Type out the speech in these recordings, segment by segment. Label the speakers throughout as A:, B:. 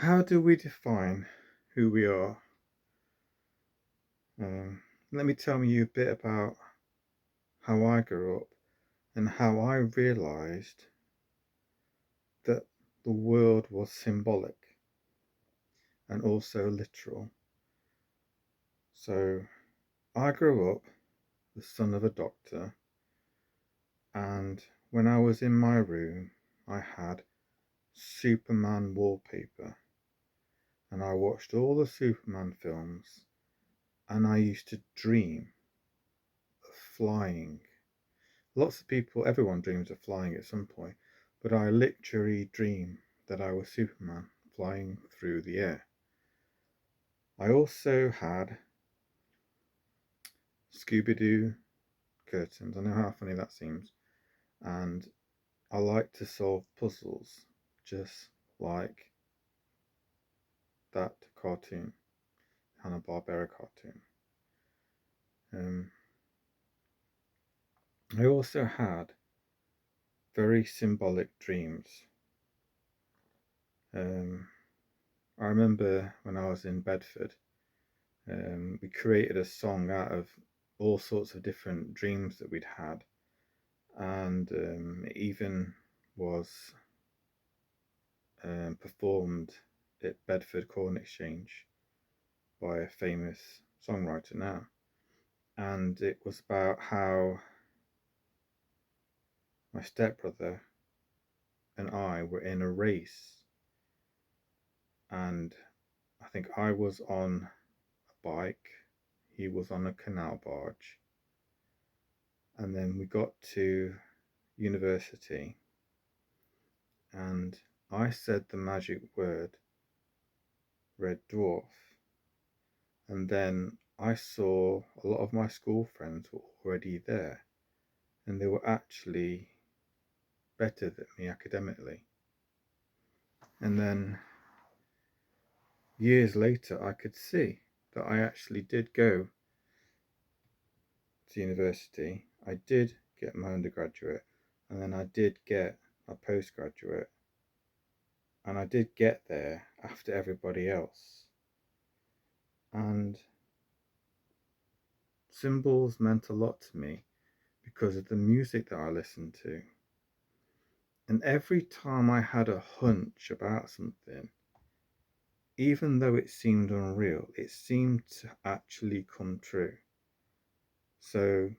A: How do we define who we are? Let me tell you a bit about how I grew up and how I realised that the world was symbolic and also literal. So, I grew up the son of a doctor, and when I was in my room, I had Superman wallpaper, and I watched all the Superman films, and I used to dream of flying. Lots of people, everyone dreams of flying at some point, but I literally dream that I was Superman flying through the air. I also had Scooby Doo curtains. I know how funny that seems. And I like to solve puzzles, just like that cartoon, Hanna-Barbera cartoon. Um, I also had very symbolic dreams. Um, I remember when I was in Bedford, we created a song out of all sorts of different dreams that we'd had, and it even was performed at Bedford Corn Exchange by a famous songwriter now. And it was about how my stepbrother and I were in a race, and I think I was on a bike, he was on a canal barge, and then we got to university, and I said the magic word red dwarf, and then I saw a lot of my school friends were already there, and they were actually better than me academically. And then years later, I could see that I actually did go to university. I did get my undergraduate, and then I did get my postgraduate, and I did get there after everybody else. And symbols meant a lot to me because of the music that I listened to. And every time I had a hunch about something, even though it seemed unreal, it seemed to actually come true. So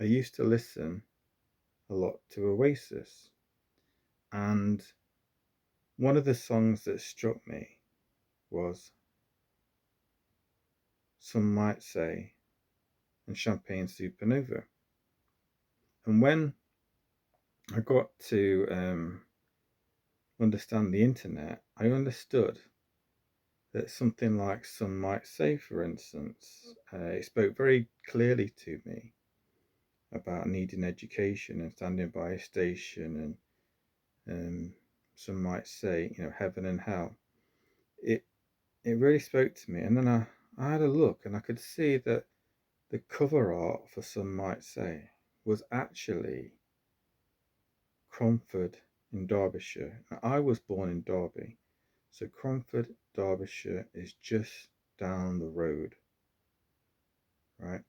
A: I used to listen a lot to Oasis, and one of the songs that struck me was Some Might Say and Champagne Supernova. And when I got to understand the internet, I understood that something like Some Might Say, for instance, it spoke very clearly to me about needing education and standing by a station, and some might say, heaven and hell. It really spoke to me, and then I had a look, and I could see that the cover art for Some Might Say was actually Cromford in Derbyshire. Now, I was born in Derby, so Cromford, Derbyshire is just down the road, right?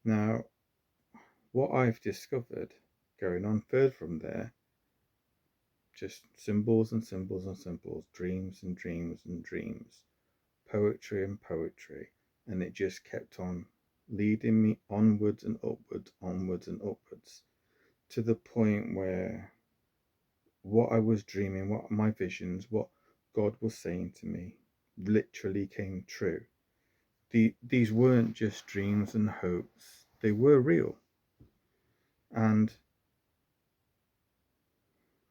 A: Now, what I've discovered going on further from there, just symbols and symbols and symbols, dreams and dreams and dreams, poetry and poetry, and it just kept on leading me onwards and upwards, to the point where what I was dreaming, what my visions, what God was saying to me literally came true. These weren't just dreams and hopes, they were real. And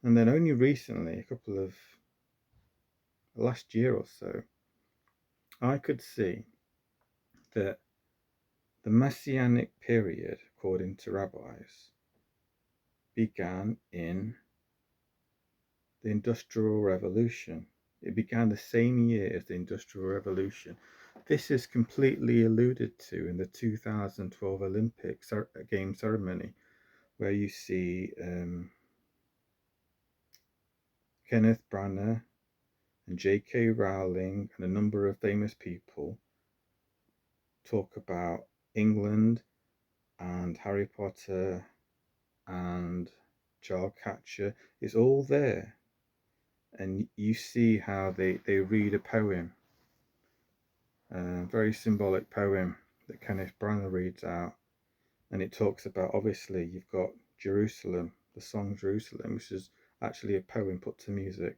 A: then only recently, a couple of last year or so, I could see that the Messianic period, according to rabbis, began in the Industrial Revolution. It began the same year as the Industrial Revolution. This is completely alluded to in the 2012 Olympic game ceremony, where you see Kenneth Branagh and J.K. Rowling and a number of famous people talk about England and Harry Potter and Childcatcher. It's all there. And you see how they read a poem, a very symbolic poem that Kenneth Branagh reads out. And it talks about, obviously, you've got Jerusalem, the song Jerusalem, which is actually a poem put to music.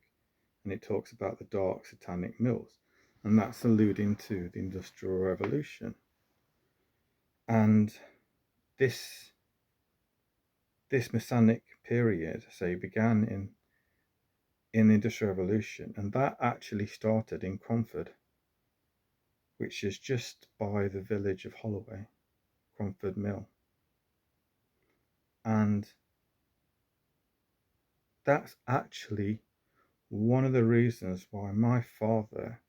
A: And it talks about the dark satanic mills. And that's alluding to the Industrial Revolution. And this Masonic period, say, began in the Industrial Revolution, and that actually started in Cromford, which is just by the village of Holloway, Cromford Mill. And that's actually one of the reasons why my father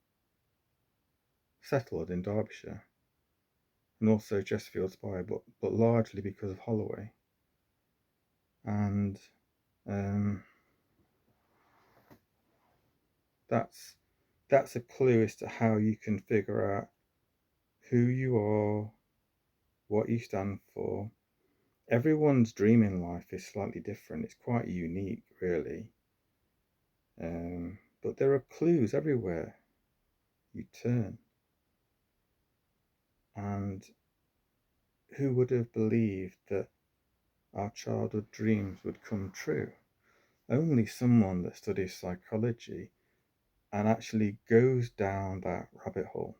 A: settled in Derbyshire and also Chesterfield Spire, but largely because of Holloway. And that's a clue as to how you can figure out who you are, what you stand for. Everyone's dream in life is slightly different. It's quite unique, really. But there are clues everywhere you turn. And who would have believed that our childhood dreams would come true? Only someone that studies psychology and actually goes down that rabbit hole.